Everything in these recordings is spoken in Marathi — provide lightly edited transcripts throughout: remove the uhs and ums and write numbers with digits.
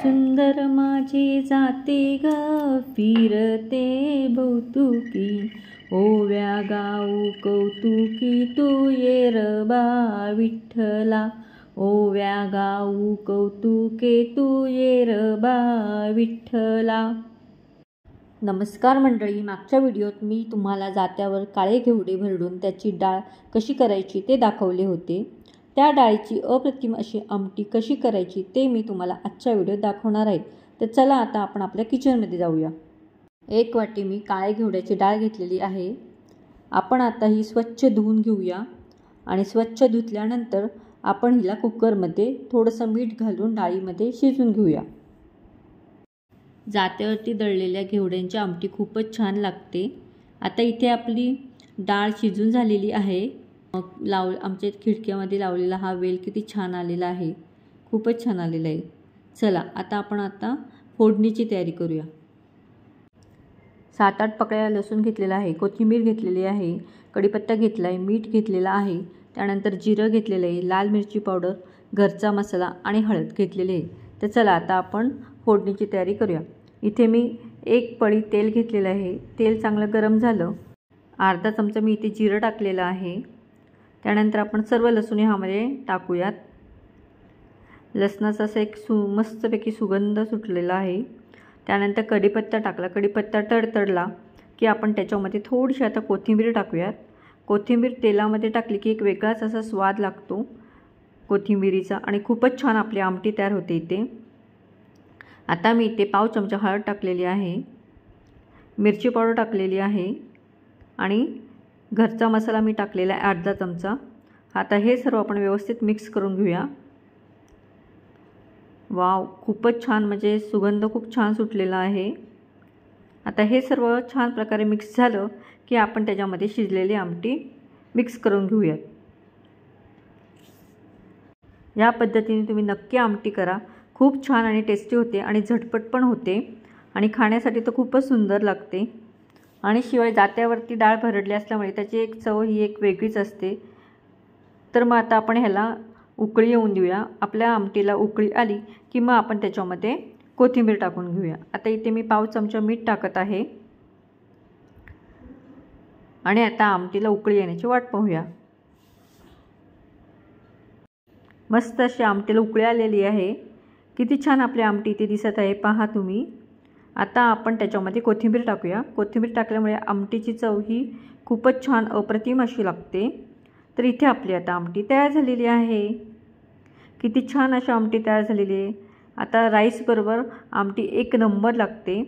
सुंदर माझे जाते ग फिरते भौतुकी, ओव्या गाऊ कौतुकी तू येरबा विठ्ठला, ओव्या गाऊ कौतुके तू येरबा विठ्ठला। नमस्कार मंडळी, मागच्या व्हिडिओत मी तुम्हाला जात्यावर काळे घेवडे भरडून त्याची डाळ कशी करायची ते दाखवले होते। त्या डाळीची अप्रतिम अशी आमटी कशी करायची ते मी तुम्हाला आजच्या व्हिडिओत दाखवणार आहे। तर चला आता आपण आपल्या किचनमध्ये जाऊया। 1 वाटी मी काळे घेवड्याची डाळ घेतलेली आहे। आपण आता ही स्वच्छ धुवून घेऊया आणि स्वच्छ धुतल्यानंतर आपण हिला कुकरमध्ये थोडंसं मीठ घालून डाळीमध्ये शिजवून घेऊया। जात्यावरती दळलेल्या घेवड्यांची आमटी खूपच छान लागते। आता इथे आपली डाळ शिजून झालेली आहे। आमच्या खिडक्यामध्ये लावलेला हा वेल किती छान आलेला आहे, खूपच छान आलेला आहे। चला आता आपण फोडणीची तयारी करूया। 7-8 पकळ्या लसूण घेतलेला आहे, कोथिंबीर घेतलेली आहे, कढीपत्ता घेतला आहे, मीठ घेतलेला आहे, त्यानंतर जिरं घेतलेलं आहे, लाल मिरची पावडर, घरचा मसाला आणि हळद घेतलेली आहे। तर चला आता आपण फोडणीची तयारी करूया। इथे मी 1 पळी तेल घेतलेलं आहे। तेल चांगलं गरम झालं, अर्धा चमचा मी इथे जिरं टाकलेलं आहे। त्यानंतर आपण सर्व लसूण ह्यामध्ये टाकूयात। लसणाचा असा एक मस्तपैकी सुगंध सुटलेला आहे। त्यानंतर कढीपत्ता टाकला, कढीपत्ता तडतडला की आपण त्याच्यामध्ये थोडीशी आता कोथिंबीर टाकूयात। कोथिंबीर तेलामध्ये टाकली की एक वेगळाच असा स्वाद लागतो कोथिंबीरीचा आणि खूपच छान आपली आमटी तयार होते इथे। आता मी इथे पाव चमचा हळद टाकलेली आहे, मिरची पावडर टाकलेली आहे आणि घरचा मसाला मी टाकलेला आहे अर्धा चमचा। आता हे सर्व आपण व्यवस्थित मिक्स करून घेऊया। वाव, खूपच छान, म्हणजे सुगंध खूप छान सुटलेला आहे। आता हे सर्व छान प्रकारे मिक्स झालं की आपण त्याच्यामध्ये शिजलेली आमटी मिक्स करून घेऊयात। या पद्धतीने तुम्ही नक्की आमटी करा, खूप छान आणि टेस्टी होते आणि झटपट पण होते आणि खाण्यासाठी तर खूपच सुंदर लागते। आणि शिवाय जात्यावरती डाळ भरडली असल्यामुळे त्याची एक चव ही एक वेगळीच असते। तर मग आता आपण ह्याला उकळी येऊन देऊया। आपल्या आमटीला उकळी आली की मग आपण त्याच्यामध्ये कोथिंबीर टाकून घेऊया। आता इथे मी पाव चमचा मीठ टाकत आहे आणि आता आमटीला उकळी येण्याची वाट पाहूया। मस्त अशी आमटीला उकळी आलेली आहे, किती छान आपली आमटी इथे दिसत आहे, पहा तुम्ही। आता आपण त्याच्यामध्ये कोथिंबीर टाकूया। कोथिंबीर टाकल्यामुळे आमटीची चव ही खूपच छान अप्रतिम अशी लागते। तर इथे आपली आता आमटी तयार झालेली आहे, किती छान अशी आमटी तयार झालेली आहे। आता राईस बरोबर आमटी एक नंबर लागते।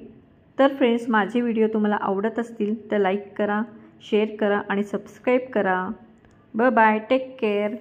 तर फ्रेंड्स, माझे व्हिडिओ तुम्हाला आवडत असतील तर लाईक करा, शेअर करा आणि सबस्क्राईब करा। Bye bye, take care.